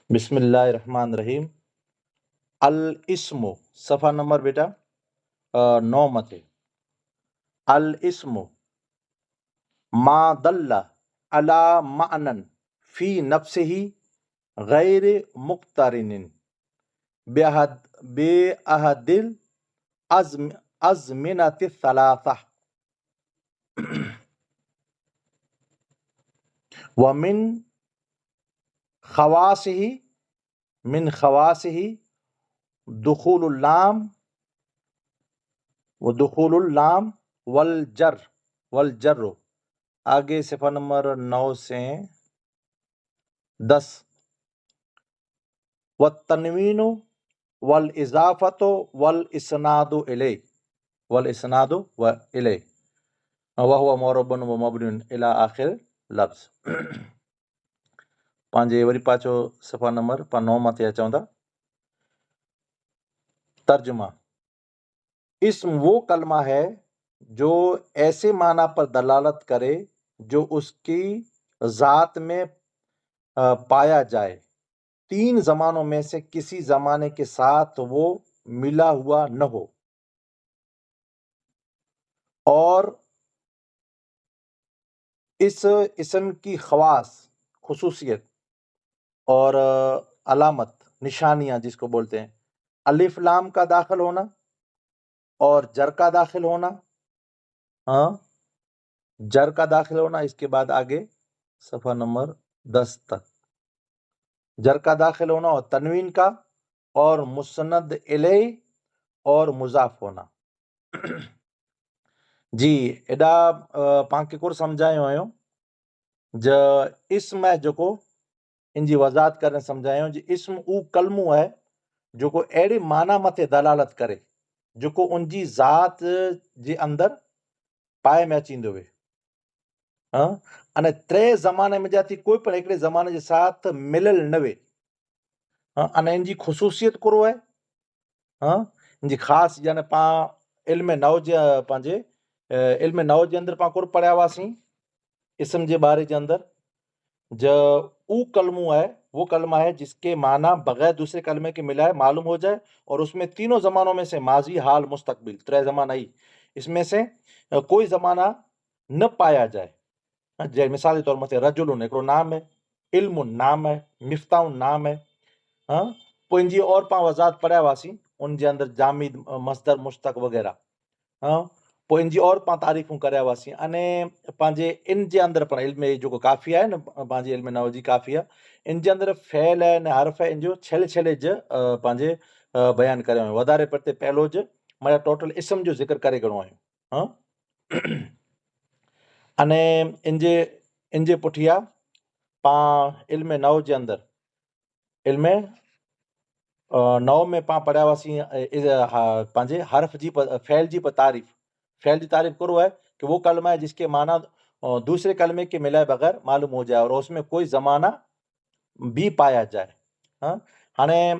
बिस्मिल्लाहिर्रहमानिर्रहीम। अल इस्मु, सफ़ा नंबर बेटा 9 मथे। अल इस्मु मा दल्ला अला मानन फी नफ्सिही गैर मुक्तरिनिन बेअहदिल अज़मिनति सलासा व मिन खवासिही दुखुलुल लाम वल जर्र। आगे सिफा नंबर 9 से 10। व तनवीनु वल इजाफतो वल इसनादु इलै वहुवा मौरबन व मबनियुन इला आखिर लफ्ज़। पंहिंजे वरी पाछो सफ़ा नंबर 9 मथे अचूं था। तर्जुमा। इस्म वो कलमा है जो ऐसे माना पर दलालत करे जो उसकी ज़ात में पाया जाए, 3 ज़मानों में से किसी ज़माने के साथ वो मिला हुआ न हो, और इस इस्म की खवास, खुसूसियत और अलामत, निशानियां जिसको बोलते हैं, अलिफ लाम का दाखिल होना और जर का दाखिल होना। जर का दाखिल होना, इसके बाद आगे सफ़ा नंबर 10 तक जर का दाखिल होना और तनवीन का और मुसन्नद इलै और मुजाफ होना। जी एॾा पांखे कुर सम्झायो आहियो ज इस्म है जेको इनजी वज़ाहत करण सम्झायो जी इस्म ऊ कलमो है जेको अहिड़े माना मथे दलालत करे जेको उनजी ज़ात जे अंदर पाए में अचींदो हुए। अने 3 ज़माने में जाती कोई पण हिकिड़े ज़माने जे साथ मिलियल न वे। अने इनजी ख़ुसूसियत कुरो है। इनजी ख़ासि यानी पां इल्म नव जे पंहिंजे इल्म नव जे अंदरि पां कुर पढ़िया हुआसीं इस्म जे बारे जे अंदर ज ऊ कलमो है, वो कलमा है जिसके माना बगैर दूसरे कलमे के मिलाए मालूम हो जाए और उसमें 3 ज़मानों में से माजी, हाल, मुस्तकबिल 3 ज़माना ही, इसमें से कोई ज़माना न पाया जाए। जैसे मिसाल के तौर मथे रजुलुन हिकिड़ो नाम है, इल्मुन नाम है, मिफ्ताहुन नाम है। पोइ इनजी और पां वज़ाहत पढ़िया हुआसीं उन जे अंदरि जामिद, मस्दर, मुश्तक वग़ैरह। पोइ इनजी और पां तारीफ़ूं करिया हुआसीं। अने पंहिंजे इन जे अंदरि पण इल्म जेको काफ़िया आहे न, पंहिंजे इल्म नव जी काफ़िया, इन जे अंदरि फ़ैल आहे न हर्फ़ आहे, इनजो छेले ज पंहिंजे बयानु करियो आहियूं। वधारे परते पहिलो ज माना टोटल इस्म जो ज़िक्र करे घणो आहियूं। अने इनजे पुठियां पां इल्म नव जे अंदरि इल्म नव में पां पढ़िया हुआसीं पंहिंजे हर्फ़ जी फ़ैल जी तारीफ़। फ़ैल की तारीफ करो है कि वो कलमा है जिसके माना दूसरे कलमे के मिलाए बगैर मालूम हो जाए और उसमें कोई ज़माना भी पाया जाए। हाणे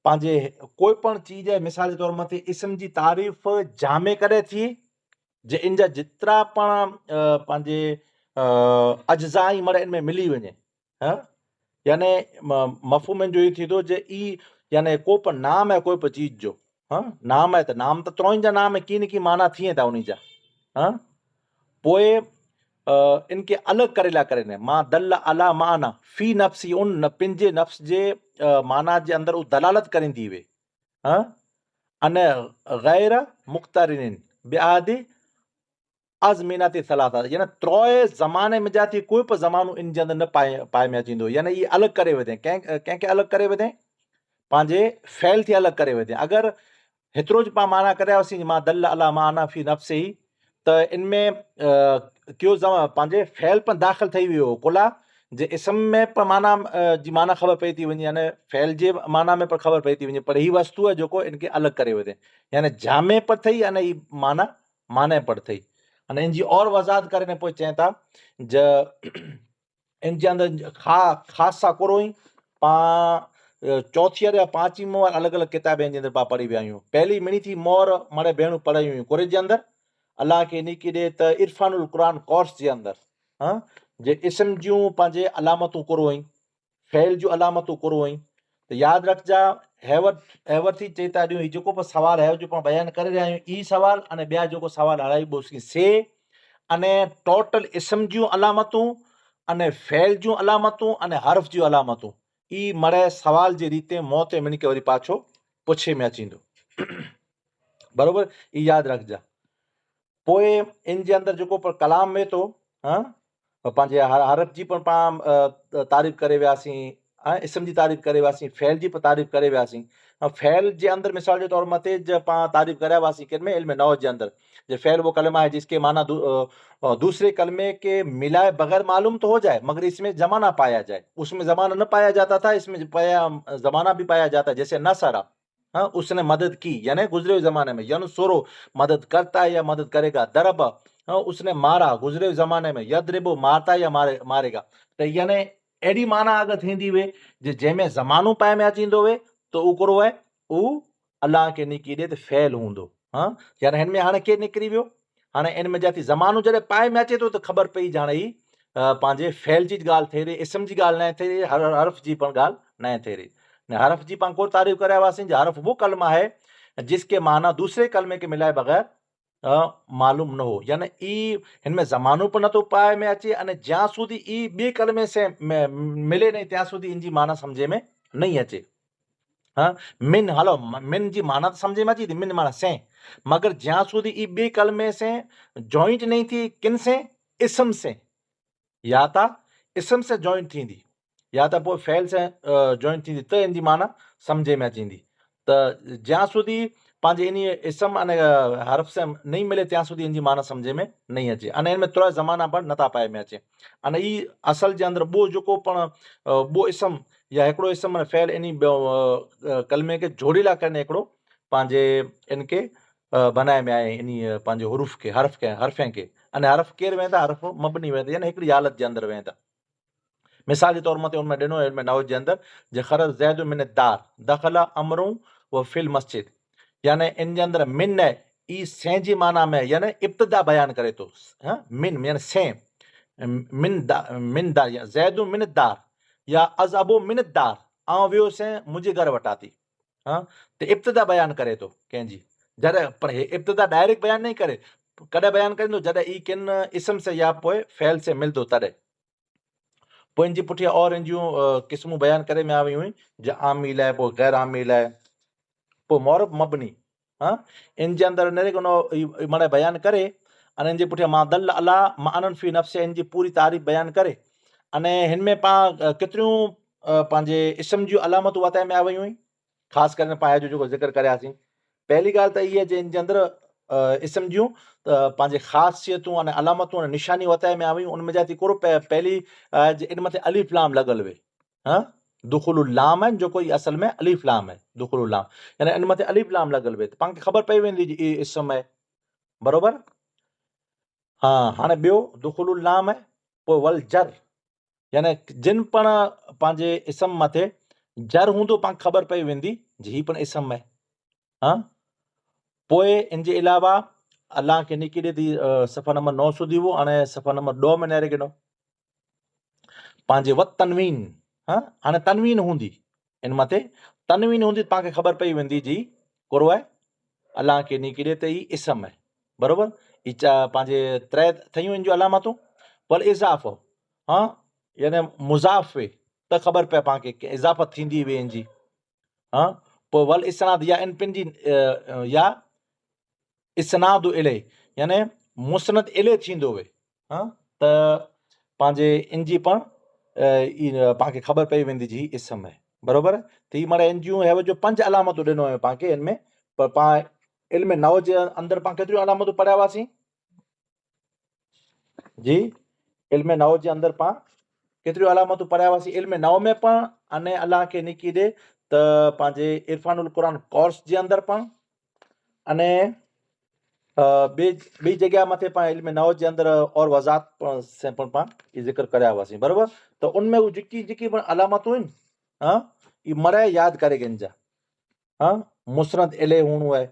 पंहिंजे कोई पण चीज़ है, मिसाल के तौर मथे इस्म जी तारीफ़ जामे करे थी जे इन जा जेतिरा पण पंहिंजे अज्ज़ा ई मर इनमें मिली वञे। यानी मफ़हूम जो ई थींदो जे ई यानी को पण नाम है कोई पण चीज़ जो, नाम है त नाम त त्रोइन जा नाम की न की माना थिए था उन जा। पोइ इनके अलॻि करे लाइ करे न मां दल अला माना फी नफ्सी, उन पंहिंजे नफ्स जे माना जे अंदरि उहो दलालत करींदी हुए। अने गैर मुख्तरिन बिआदि अज़मीनाती सलासा, यानी 3 ज़माने में जाती कोई पण ज़मानो इन जे अंदरि न पाए में अचींदो, यानी ये अलॻि करे वधे। कंहिंखे अलॻि करे वधे, पंहिंजे फ़ैल खे अलॻि करे वधे। अगरि हेतिरो ज पां माना करे आयासीं मां दल अला माना फी नफ्सी, त इनमें कयो पंहिंजे फ़ैल पण दाख़िल ठही वियो कुला जे इस्म में पण माना जी माना ख़बर पई थी वञे, यानी फ़ैल जे माना में पण ख़बर पई थी वञे, पर ही वस्तु है जेको इनखे अलॻि करे वधे, यानी जामे पण अथई अने ही माना पण अथई। अने इनजी और वज़ाहत करे पोइ चवनि था ज इन जे अंदरि ख़ासि कुरो ई पां चौथी या 5वीं मोहर अलॻि अलॻि किताब जे अंदरि पां पढ़ी विया आहियूं। पहली मिणी थी मोहर मारे भेणूं पढ़ाई हुयूं कुरे जे अंदरि, अलाह खे नी ॾे त इरफानुल क़ुरान कोर्स जे अंदरि जे इस्म जूं पंहिंजे अलामतूं कुरो हुई, फैल जूं अलामतूं कुरो आहिनि। त यादि रखजा, हैवर थी चई था ॾियूं, हीउ जेको बि सवाल है जो पाण बयानु करे रहिया आहियूं, ई सवाल अने ॿिया जेको सवाल हलाइबोसीं से, अने टोटल इस्म जूं अलामतूं अने फैल जूं अलामतूं अने हर्फ़ जूं अलामतूं, ई मरे सवाल जी रीते मौत मिनी के वरी पाछो पुछे में अचींदो। बरोबर, ई यादि रखजा। पोइ इन जे अंदरि जेको पर कलाम में थो, पंहिंजे हरफ जी पण पाण तारीफ़ करे वियासीं, इस्म जी तारीफ़ करे वियासीं, फैल जी तारीफ़ करे वियासीं। फैल जे अंदरि मिसाल जे तौर मथे पाण तारीफ़ कराया हुआसीं किन में, इल्म नौ जे अंदरि, जो फैल वो कलमा है जिसके माना दूसरे कलमे के मिलाए बगैर मालूम तो हो जाए मगर इसमें जमाना पाया जाए। उसमें जमाना न पाया जाता था, इसमें पाया जमाना भी पाया जाता है। जैसे नसरा, उसने मदद की, यानी गुजरे जमाने में। यनसुरु, मदद करता है या मदद करेगा। दरब, उसने मारा, गुजरे जमाने में। यदरिबु, मारता या मारेगा। तो यानी एडी माना अगर थींदी वे जंहिंमें ज़मानो पाए में अचींदो वे, तो उ कहिड़ो आहे, उ अलाह खे निकी ॾे त फैल हूंदो। यानी हिन में हाणे केरु निकिरी वियो, हाणे इन में जाती ज़मानो जॾहिं पाए में अचे थो त ख़बर पई ॼाण ही पंहिंजे फैल जी ॻाल्हि थिए रही, इस्म जी ॻाल्हि न थिए रही, हर्फ जी पण ॻाल्हि न थिए रही। हरफ जी पाण को तारीफ़ कराया हुआसीं, हरफ वो कलमा है जिसके माना दूसरे कलमे के मिलाए बगैर मालूम न हो। यानी ई हिनमें ज़मानो पर नथो पाए में अचे, अने ज्यां सुधी ई ॿिए कलमे से मिले नहीं त्यां सुधी इनजी माना समझे में नहीं अचे। मिन, हलो मिन जी माना तो समझे में अची थी, मिन माना से, मगर ज्यां सुधी ई ॿिए कलमे से जॉइंट नहीं थी, किन से, इस्म से, या त इस्म से जॉइंट थींदी या त पोइ फैल से जॉइंट थींदी, त इनजी माना समझे में अचींदी। त ज्यां सुधी पंहिंजे इन इस्म अने हर्फ से नहीं मिले त्यां सुधी इनजी माना समझे में नहीं अचे, अने इनमें तुरंत ज़माना पर नथा पाए में अचे। अने ई असल जे अंदरि ॿियो जेको पण ॿियो इस्म या हिकिड़ो इस्म अने फैल इन कलमे खे जोड़ीला करने हिकिड़ो पंहिंजे इनके बनाए में आहे, इन पंहिंजे हुरूफ खे, हर्फ़े खे। अने हर्फ केरु वेंदा, हर्फ मबनी वेंदा, यानी हिकिड़ी हालत जे अंदरि वेंदा। मिसाल जे तौर मथे उनमें ॾिनो है, नव जे अंदरि, जे ख़रज ज़ैदु मिन दार दख़ला अमरू व फिल मस्जिद, यानी इन जे अंदरि मिन है, ई से जी माना में, यानी इब्तिदा बयान करे थो। मिन यानी से, मिन दार, या ज़ैदु मिन दार, या अज़अबु मिन दार, आउं वियो से मुंहिंजे घर वटां थी। त इब्तिदा बयान करे थो कंहिंजी, जॾहिं पर हे इब्तिदा डायरेक्ट बयान नहीं करे, कॾहिं बयान कंदो जॾहिं ई किन इस्म से या पोइ फैल से मिलंदो तॾहिं। पोइ इनजी पुठियां और इन जूं क़िस्मूं बयान करे में आवी हुई, जो आमिल आहे, पोइ गैर आमिल आहे, पोइ मौरब मबनी। इन जे अंदरि न माना बयान करे, अने इन जे पुठियां मां दल अला मानन फी नफ़्स, इन जी पूरी तारीफ़ बयान करे। अने हिन में पाण केतिरियूं पंहिंजे इस्म जूं अलामतूं वताए में आवी हुई, ख़ासि करे पाए जो जेको ज़िक्र करियासीं। पहली ॻाल्हि त इहा आहे, जे इन जे अंदरि इस्म जूं पंहिंजे ख़ासियतूं अने अलामतूं अने निशानी वताए में आवी, उनमें जाती कोरो पहली इन मथे अलिफ लाम लॻल वे। दुखुलुल लाम आहिनि, जेको ई असल में अलिफ लाम आहे, दुखुलुल लाम, यानी इन मथे अलिफ लाम लॻल वे, त पाण खे ख़बर पई वेंदी जी ई इस्म आहे। बरोबर। हाणे ॿियो दुखुलुल लाम आहे, पोइ वल जर, यानी जिन पण पंहिंजे इस्म मथे जर हूंदो, पाण ख़बर पई वेंदी जी ही पण इस्म आहे। पोइ इन जे अलावा अलाह खे निकी ॾे थी सफ़ा नंबर 9 सुधी वो, हाणे सफ़ा नंबर 2 में नेरे गिनो पंहिंजे वत तनवीन। हाणे तनवीन हूंदी इन मथे, तनवीन हूंदी, पाण खे ख़बर पई वेंदी जी कोरो आहे, अलाह खे निकी ॾे त ही इस्म आहे। बरोबर, ई पंहिंजे त्रै थयूं इन जूं अलामतूं। पर इज़ाफ़ो, यानी मुज़ाफ़ वे, त ख़बर पए पाण खे इज़ाफ़त थींदी वे इन जी। पोइ वल इस्नाद, या इन पिन जी या इस्नाद इले, यानी मुस्नद इले थींदो वे, त पंहिंजे इन जी पण पाण खे ख़बर पई वेंदी जी इस्म आहे। बरोबर, त ही माना इन जूं है जो 5 अलामतूं ॾिनो आहे पाण खे इनमें। पर पाण इल्म नव जे अंदरि पाण केतिरियूं अलामतूं पढ़िया हुआसीं जी? इल्म नव जे अंदरि पाण केतिरियूं अलामतूं पढ़िया हुआसीं? इल्म नव में पण, अने अलाह खे निकी ॾे त पंहिंजे इरफानुल क़ुरान कोर्स जे अंदरि पण, अने ॿी जॻह मथे पाण इल्म नव जे अंदरि और वज़ाहत से पण पाण ई ज़िक्र करिया हुआसीं। बरोबर, त उनमें उहे जेकी पण अलामतूं आहिनि, ई मरे यादि करे गिन जा। मुस्नद इले हुअणो आहे,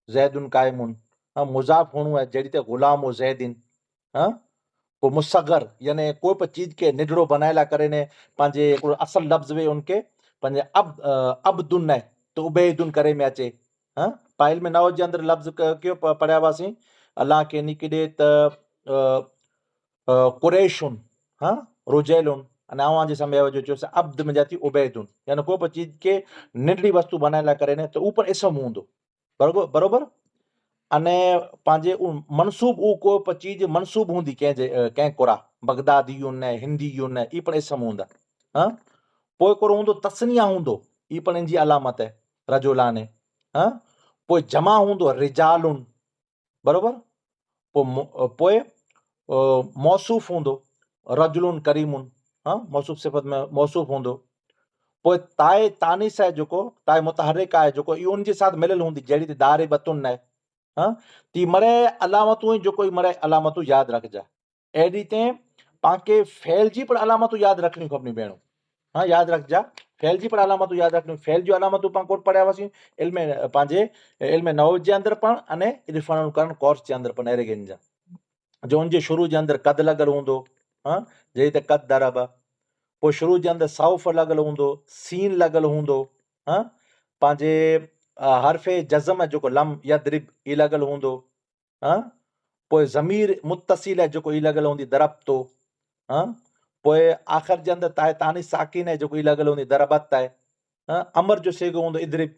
ज़ैदुन क़ाइमुन, मुज़ाफ़ हुअणो आहे, जहिड़ी त ग़ुलाम हो ज़ैदिन। पोइ मुसगर यानी कोई बि चीज खे निडड़ो बनाए लाइ करे ने पंहिंजे हिकिड़ो असल लफ़्ज़ वे उनखे पंहिंजे अब्दुन है तो उबैदुन करे में अचे। पाइल में नव जे अंदरि लफ़्ज़ कयो पढ़िया हुआसीं, अलाह खे निकिरे त कुरैशुन रुजैलुन अने अवां जे समय जो चयोसि अब्द में जाती उबैदुन, यानी कोई बि चीज खे निडड़ी वस्तु बनाए लाइ करे ने त उहो पण इसम हूंदो, बरोबर। अने पंहिंजे मनसूब उहो कोई बि चीज मनसूब हूंदी कंहिं कोरा, बगदादियुन ऐं हिंदियुन ई पण इसम हूंदा। पोइ हिकिड़ो हूंदो तस्निया हूंदो, ई पण इन जी अलामत आहे रजोलाने। पोइ जमा हूंदो रिजालुन, बरोबर। पोइ मौसूफ़ हूंदो रजुलुन करीमुन, मौसूफ़ सिफ़त में मौसूफ़ हूंदो। पोइ ताए तानिस आहे जेको ताए मुतहरिक आहे जेको इहो उनजे साथ मिलियल हूंदी, जहिड़ी त दारे बतुन आहे। ती मरे अलामतूं जेको ई मरे अलामतूं यादि रखजा। अहिड़ी ते पांखे फ़ैल जी पण अलामतूं यादि रखणी खपनी भेणो। यादि रखजा, फ़ैल जी पण अलामतूं यादि रखणी। फ़ैल जूं अलामतूं पाण कोट पढ़िया हुआसीं पंहिंजे इल्म नहव जे अंदरि पण अने इरफानुल क़ुरान कोर्स जे अंदरि पण एरेगेन जा, जो उनजे शुरू जे अंदरि कद लॻल हूंदो, जहिड़ी त कद दरब। पोइ शुरू जे अंदरि सौफ़ लॻल हूंदो, सीन लॻल हूंदो, पंहिंजे हर्फ़े जज़म जेको लम यदरिब ई लॻल हूंदो। पोइ ज़मीर मुतसिल आहे जेको ई लॻल हूंदी दरब्तो। पोइ आख़िर जे अंदरि ताए तानी साकिन आहे जेको ई लॻल हूंदी दरबत आहे। अमर जो सेगो हूंदो इदरिब,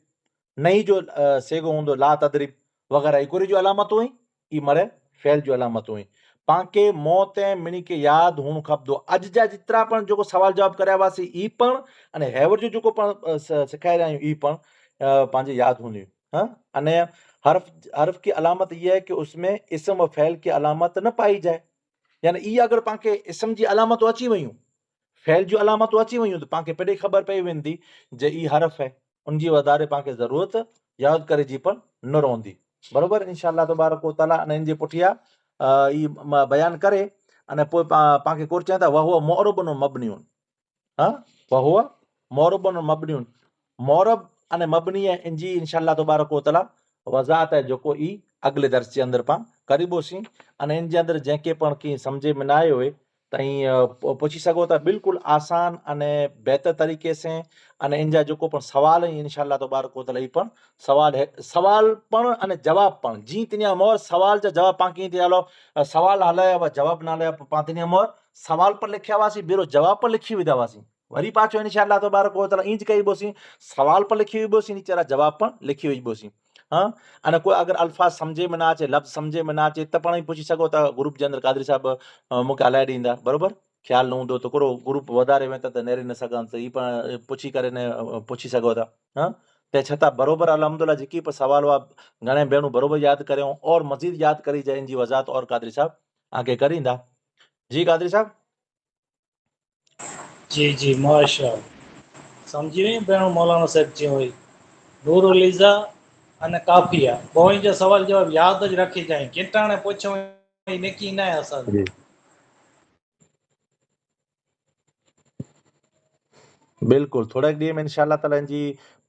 नई जो सेगो हूंदो ला तदरिब वग़ैरह। हिकिड़ी जो अलामतूं हुई ई मरे फ़ैल जो अलामतूं हुई। पांखे मौत ऐं मिणी खे यादि हुअणु खपंदो। अॼु जा जेतिरा पण जेको सवाल जवाब करिया हुआसीं ई पण अने हैवर जो जेको पण सेखारे रहिया आहियूं ई पण पंहिंजे यादि हूंदियूं। अने हर्फ की अलामत ये है कि उसमें इसम और फ़ैल की अलामत न पाई जाए, यानी ई अगर पांखे इसम जी अलामतूं अची वयूं, फ़ैल जूं अलामतूं अची वयूं त पांखे पेॾे ख़बर पई वेंदी जे ई हर्फ है, उनजी वधारे पांखे ज़रूरत यादि करे जी पण न रहंदी, बरोबर। इंशाअल्लाह तबारक व तआला अने इन जे पुठियां ई बयान करे अने पोइ पांखे कोर चवंदा वहुव मुअरबुन मबनियुन, वहुव मुअरबुन मबनियुन। मुअरब अने मबनी है इन जी इंशाअल्लाह तबारक व तआला वज़ाहत है जेको ई अगले दर्स जे अंदरि पाण करीबोसीं। अने इन जे अंदरि जंहिंखे पण कीअं सम्झे में न आयो हुए त पुछी सघो था, बिल्कुलु आसान अने बहितर तरीक़े से। अने इन जा जेको पण सवाल आहिनि इंशाअल्लाह तबारक व तआला ई पण सवाल पण अने जवाब पण जीअं तिनिया मोर सवाल जा जवाब पाण कीअं थिया हलो सवाल हलाया हुआ जवाब न हलाया पाण तिनिया मोर सवाल पण लिखिया हुआसीं, ॿीरो जवाब पण लिखी विधा हुआसीं। वरी पाछो इंशाअल्लाह तबारक व तआला इंज कई बोसीं, सवाल पण लिखी विबोसीं, नीचे जवाब पण लिखी विबोसीं। अने कोई अगर अल्फाज सम्झे में न अचे, लफ़्ज़ सम्झे में न अचे त पाण पुछी सघो था ग्रुप जे अंदरि कादरी साहिब मूंखे हलाए ॾींदा, बरोबर। ख़्यालु न हूंदो त हिकिड़ो ग्रुप वधारे वेंदा त नेरे न सघनि त ई पण पुछी करे ने पुछी सघो था। तंहिं छतां बरोबरु अल्हम्दुलिल्लाह जेकी बि सवाल हुआ घणे भेणूं बरोबरु यादि करियूं और मज़ीद यादि करी जाए इनजी वज़ाहत और कादरी साहिब आगे करींदा। जी कादरी साहिब। जी जी माशाअल्लाह, समझी वई भेण मौलाना साहिब चयो हुई नूरुल इज़ा अने काफ़िया ॿई जा सवाल जवाब यादि ज रखी जाए, किटाणे पुछो नेकी न आहे असां जी बिल्कुलु, थोड़ा ॾींहं में इंशाअल्लाह ताला इनजी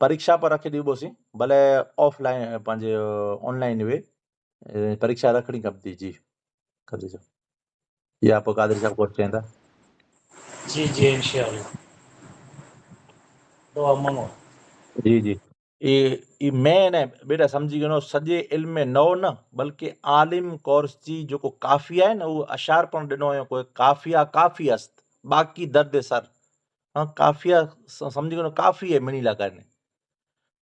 परीक्षा पर रखी ॾीबोसीं, भले ऑफलाइन पंहिंजे ऑनलाइन वे परीक्षा रखणी खपंदी। जी कादरी साहिब या पोइ कादरी साहिब कुझु चवंदा। जी जी इंशाअल्लाह दुआ मङो। जी जी ई मेन है बेटा, सम्झी वञो सॼे इल्म में नओ न बल्कि आलिम कोर्स जी जेको काफ़िया आहे न उहो अशार पण ॾिनो हुयो कोई काफ़िया काफ़ी अस्त बाक़ी दर्द सर। काफ़िया सम्झी वञो काफ़ी है मिणी लाइ करने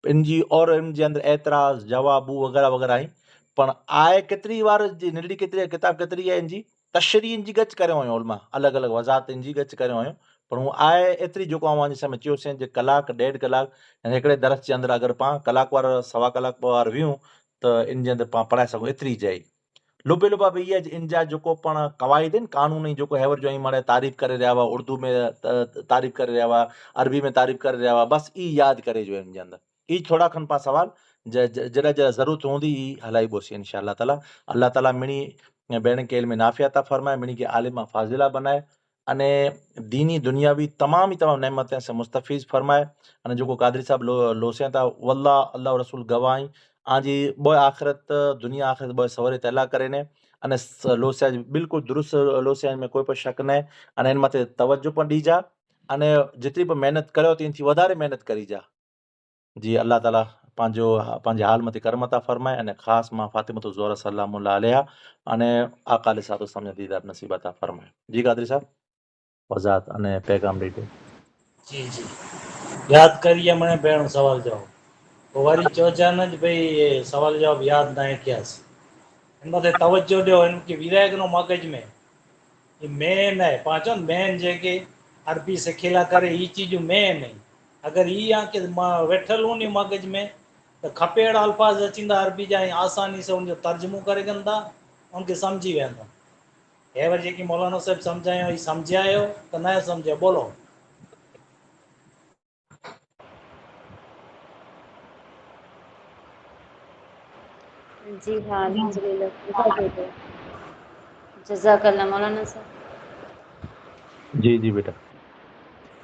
इनजी और इन जे अंदरि एतिराज़ जवाबू वग़ैरह वग़ैरह आहिनि, पण आहे केतिरी वार जी निडड़ी केतिरी आहे किताब केतिरी आहे इनजी तशरी इनजी गच करे हुयूं उलमा अलॻि अलॻि वज़ाहत इनजी गच करे हुयूं, पर हू आहे एतिरी जेको अवां जे समय चयोसीं जे कलाक ॾेढ कलाक ऐं हिकिड़े दरस जे अंदरि अगरि पाण कलाक वार सवा कलाक ॿ वार वियूं त इन जे अंदरि पाण पढ़ाए सघूं एतिरी जाइ लुबे लुबा बि इहा इन जा जेको पण क़वाइद आहिनि कानूनी जेको हैवर जो माणे तारीफ़ करे रहिया हुआ, उर्दू में तारीफ़ करे रहिया हुआ, अरबी में तारीफ़ करे रहिया हुआ, बसि ई यादि करे जो इन जे अंदरि ई थोड़ा खनि पाण सवाल जॾहिं जॾहिं ज़रूरत हूंदी ई हलाइबोसीं इंशाअल्लाह ताला। अल्लाह ताला मिणी भेण खे इल्म नाफ़िया अता फरमाए, मिणी खे आलिमा फाज़िला बनाए अने दीनी दुनियावी तमाम ई तमामु नेमतें से मुस्तफ़ीज़ फरमाए। अने जेको कादरी साहिब लोसें था वल्लाह अल्लाह रसूल गवाह आहिनि आजी बोए आख़िरत दुनिया आख़िरत बोए सवरे तैला करे ने અને લોસિયા બિલકુલ દુરુસ્ત લોસિયા में કોઈ પણ શક નહીં અને એના માથે તવજ્જો પણ ડીજા અને જેટલી પણ મહેનત કર્યો તેનાથી વધારે મહેનત કરી જા जी अल्लाह ताला पंहिंजे हाल मथे करम था फरमाए અને ખાસ માં ફાતિમતુ ઝોહરા સલાमुल्लाह अलैहा અને આકા અલે સાતો સામે દીદાર નસીબ अता फरमाए जी कादरी साहब वजात અને पैगाम ॾीजो जी जी याद करिए मैंने भेण सवाल जवाब पोइ वरी चइजां न भई सवाल जवाब यादि न आहे कयासीं हिन मथे तवजो ॾियो हिनखे विराए ॾिनो मग़ज में ये मेन है पाँचों मेन जेके अरबी सिखियला करे ये चीज़ूं मेन आहिनि अगरि ई आहे की मां वेठल हूंदी मग़ज में त खपे अहिड़ा अल्फाज़ अचींदा अरबी जा ऐं आसानी सां उनजो तर्जुमो करे कंदा उनखे सम्झी वेंदा हे वरी जेकी मौलाना साहिब सम्झायो ही सम्झायो त न सम्झियो बोलो जी हाँ अल्हम्दुलिल्लाह ठीक है बेटे जज़ाकल्लाह मौलाना साहब जी जी बेटा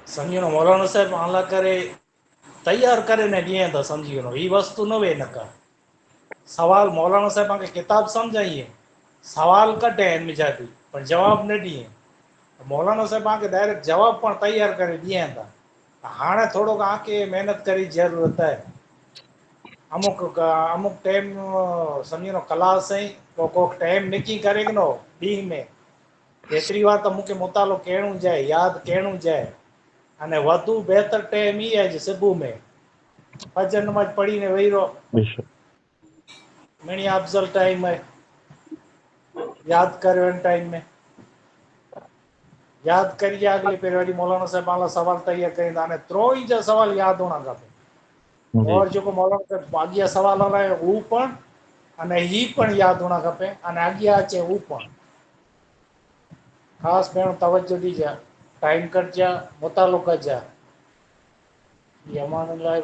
सम्झो मौलाना साहिब हाला करे तयार करे न ॾींहं त सम्झी वञो ही वस्तु न वे न का सवाल मौलाना साहिब तव्हांखे किताब सम्झाइए सवाल कढे हिन में जा बि पर जवाब न ॾिए मौलाना साहिब तव्हांखे डायरेक्ट जवाब पण तयार करे ॾियनि था हाणे थोरो तव्हांखे महिनत करी ज़रूरत आहे अमुक टाइम सम्झी वञो क्लास ऐं पोइ को टाइम निकी करे ॾिनो ॾींहं में केतिरी वार त मूंखे मुतालो करणो हुजे यादि करणो हुजे अने वधू बहितर टाइम ई आहे सुबुह में फजर नमाज़ पढ़ीने वेही रहो बेशक घणी अफ़ज़ल टाइम है यादि करियो हिन टाइम में यादि करिए अॻिले पहिरीं वरी मौलाना साहिब मां सवाल तयारु करींदा हाणे त्रोई जा सवाल यादि हुअणा खपे जी और जेको मौलाना साहिब अॻियां सवाल हलायो हू पण अने ही पण यादि हुअणा खपे अने अॻियां अचे हू पण ख़ासि पहिरियों तवजो ॾिजां टाइम कटिजा मुतालो कजां ये अमान लाइ